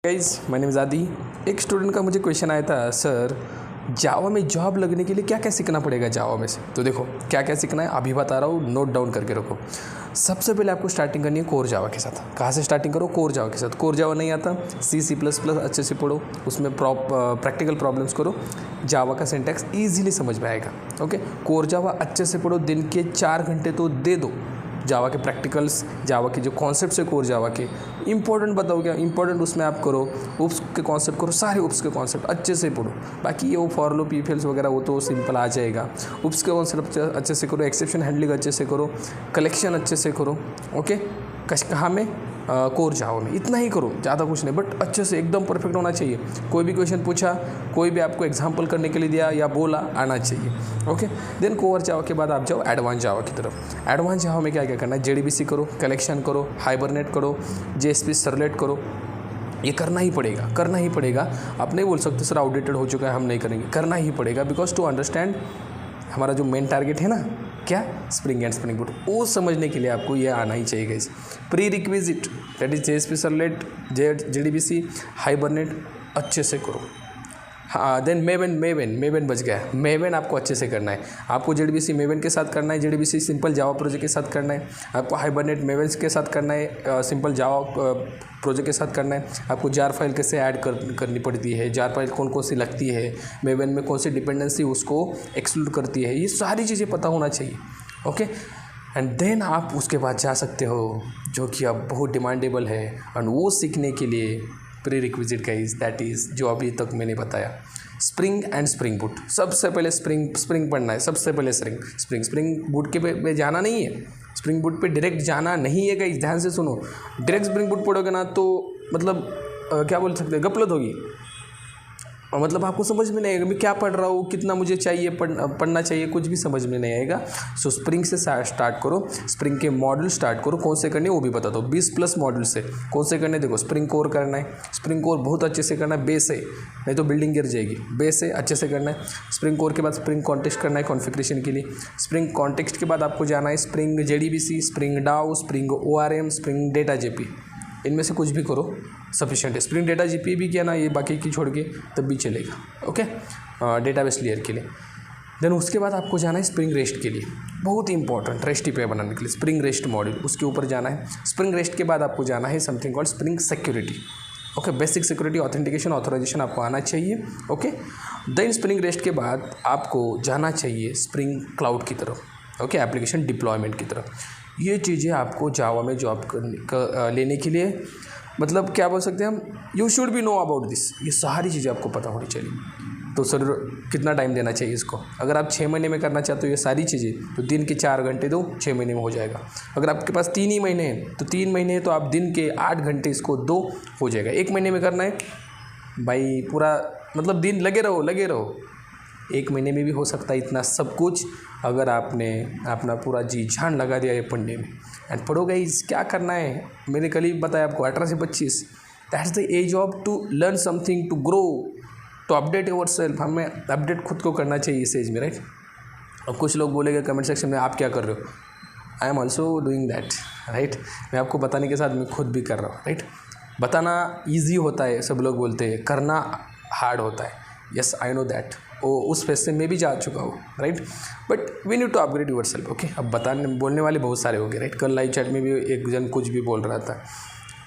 Guys my name is आदि। एक student का मुझे क्वेश्चन आया था, सर जावा में जॉब लगने के लिए क्या क्या सीखना पड़ेगा जावा में से। तो देखो क्या क्या सीखना है अभी बता रहा हूँ, नोट डाउन करके रखो। सबसे पहले आपको स्टार्टिंग करनी है कोर जावा के साथ। कहाँ से स्टार्टिंग करो? कोर जावा के साथ। कोर जावा नहीं आता, C++ अच्छे से पढ़ो, उसमें प्रैक्टिकल प्रॉब्लम्स करो, जावा का सिंटैक्स ईजिली समझ में आएगा। ओके, कोर जावा अच्छे से पढ़ो, दिन के 4 घंटे तो दे दो जावा के प्रैक्टिकल्स, जावा के जो कॉन्सेप्ट्स है कोर जावा के इंपॉर्टेंट बताओ, क्या इंपॉर्टेंट उसमें आप करो, उप्स के कॉन्सेप्ट करो, सारे उप्स के कॉन्सेप्ट अच्छे से पढ़ो। बाकी ये वो फॉर लूप पीफेल्स वगैरह वो तो सिंपल आ जाएगा। उप्स के कॉन्सेप्ट अच्छे से करो, एक्सेप्शन हैंडलिंग अच्छे से करो, कलेक्शन अच्छे से करो। ओके, कहाँ में? कोर जावा में। इतना ही करो, ज़्यादा कुछ नहीं, बट अच्छे से एकदम परफेक्ट होना चाहिए। कोई भी क्वेश्चन पूछा, कोई भी आपको एग्जांपल करने के लिए दिया या बोला, आना चाहिए। ओके, देन कोर जावा के बाद आप जाओ एडवांस जावा की तरफ। एडवांस जावा में क्या क्या करना है? JDBC करो, कलेक्शन करो, हाइबरनेट करो, JSP सर्वलेट करो। ये करना ही पड़ेगा, करना ही पड़ेगा। आप नहीं बोल सकते सर आउटडेटेड हो चुका है हम नहीं करेंगे, करना ही पड़ेगा। बिकॉज टू अंडरस्टैंड हमारा जो मेन टारगेट है ना, क्या? स्प्रिंग एंड स्प्रिंग बूट, वो समझने के लिए आपको ये आना ही चाहिए guys. Pre requisite that is JSP servlet, JDBC, hibernate अच्छे से करो। हाँ, देन मेवन बच गया। मेवन आपको अच्छे से करना है। आपको JDBC मेवन के साथ करना है, JDBC सिंपल जावा प्रोजेक्ट के साथ करना है। आपको हाइबरनेट मेवन के साथ करना है, सिंपल जावा प्रोजेक्ट के साथ करना है। आपको जार फाइल कैसे ऐड करनी पड़ती है, जार फाइल कौन कौन सी लगती है, मेवन में कौन सी डिपेंडेंसी उसको एक्सक्लूड करती है, ये सारी चीज़ें पता होना चाहिए। ओके, एंड देन आप उसके बाद जा सकते हो, जो कि अब बहुत डिमांडेबल है। एंड वो सीखने के लिए pre requisite guys, that is जो अभी तक मैंने बताया, स्प्रिंग एंड स्प्रिंग बूट। सबसे पहले स्प्रिंग पढ़ना है, सबसे पहले स्प्रिंग बूट के पे जाना नहीं है, स्प्रिंग बूट पे डायरेक्ट जाना नहीं है गाइस, ध्यान से सुनो। डायरेक्ट स्प्रिंग बूट पढ़ोगे ना तो मतलब क्या बोल सकते हैं, गपलत होगी। और मतलब आपको समझ में नहीं आएगा मैं क्या पढ़ रहा हूँ, कितना मुझे चाहिए पढ़ना चाहिए, कुछ भी समझ में नहीं आएगा। सो स्प्रिंग से स्टार्ट करो, स्प्रिंग के मॉडल स्टार्ट करो, कौन से करने वो भी बता दो। 20+ मॉडल से कौन से करने, देखो स्प्रिंग कोर करना है, स्प्रिंग कोर बहुत अच्छे से करना है, बेस है, नहीं तो बिल्डिंग गिर जाएगी। बेस है, अच्छे से करना है। स्प्रिंग कोर के बाद स्प्रिंग कॉन्टेक्स्ट करना है कॉन्फ़िगरेशन के लिए। स्प्रिंग कॉन्टेक्स्ट के बाद आपको जाना है स्प्रिंग JDBC, स्प्रिंग डाउ, spring ORM, spring data JP। इनमें से कुछ भी करो सफिशिएंट है। स्प्रिंग डेटा JP भी किया ना, ये बाकी की छोड़ के तब भी चलेगा। ओके, डेटाबेस लेयर के लिए। देन उसके बाद आपको जाना है स्प्रिंग रेस्ट के लिए, बहुत इंपॉर्टेंट, रेस्ट API बनाने के लिए स्प्रिंग रेस्ट मॉड्यूल, उसके ऊपर जाना है। स्प्रिंग रेस्ट के बाद आपको जाना है something called spring security. Okay, basic security, authentication, authorization आपको आना चाहिए। ओके, देन स्प्रिंग रेस्ट के बाद आपको जाना चाहिए स्प्रिंग क्लाउड की तरफ। ओके, एप्लीकेशन डिप्लॉयमेंट की तरफ। ये चीज़ें आपको जावा में जॉब लेने के लिए, मतलब क्या बोल सकते हैं हम, you should be know about this. ये सारी चीज़ें आपको पता होनी चाहिए। तो सर कितना टाइम देना चाहिए इसको? अगर आप 6 महीने में करना चाहते हो ये सारी चीज़ें, तो दिन के 4 घंटे दो, 6 महीने में हो जाएगा। अगर आपके पास 3 ही महीने हैं तो 3 महीने तो आप दिन के 8 घंटे इसको दो, हो जाएगा। 1 महीने में करना है भाई, पूरा मतलब दिन लगे रहो। 1 महीने में भी हो सकता है इतना सब कुछ, अगर आपने अपना पूरा जी जान लगा दिया ये पढ़ने में। एंड पढ़ो गाइस, क्या करना है, मैंने कल ही बताया आपको 18 से 25, that's the age of to learn something, to grow, to update yourself. हमें अपडेट खुद को करना चाहिए इस एज में, राइट। अब कुछ लोग बोलेंगे कमेंट सेक्शन में, आप क्या कर रहे हो? I am also doing that, right. मैं आपको बताने के साथ मैं खुद भी कर रहा हूँ, राइट। बताना ईजी होता है, सब लोग बोलते हैं, करना हार्ड होता है। Yes, I know that. उस फेज से मैं भी जा चुका हूँ, right. But we need to upgrade yourself. Okay, अब बोलने वाले बहुत सारे हो गए, राइट। कल लाइव चैट में भी एक जन कुछ भी बोल रहा था,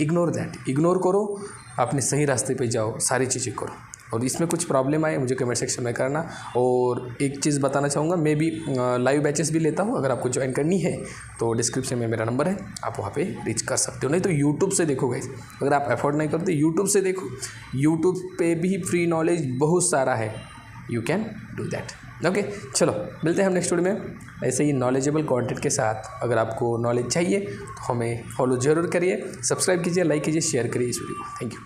इग्नोर दैट, इग्नोर करो, अपने सही रास्ते पे जाओ, सारी चीज़ें करो। और इसमें कुछ प्रॉब्लम आए मुझे कमेंट सेक्शन में करना। और एक चीज़ बताना चाहूँगा, मैं भी लाइव बैचेस भी लेता हूँ, अगर आपको ज्वाइन करनी है तो डिस्क्रिप्शन में मेरा नंबर है, आप वहाँ पे रीच कर सकते हो। नहीं तो यूट्यूब से देखो गाइस, अगर आप अफोर्ड नहीं करते यूट्यूब से देखो, यूट्यूब पे भी फ्री नॉलेज बहुत सारा है, you can do that. Okay, चलो मिलते हैं हम नेक्स्ट वीडियो में ऐसे ही नॉलेजेबल कंटेंट के साथ। अगर आपको नॉलेज चाहिए तो हमें फॉलो ज़रूर करिए, सब्सक्राइब कीजिए, लाइक कीजिए, शेयर करिए इस वीडियो को। Thank you.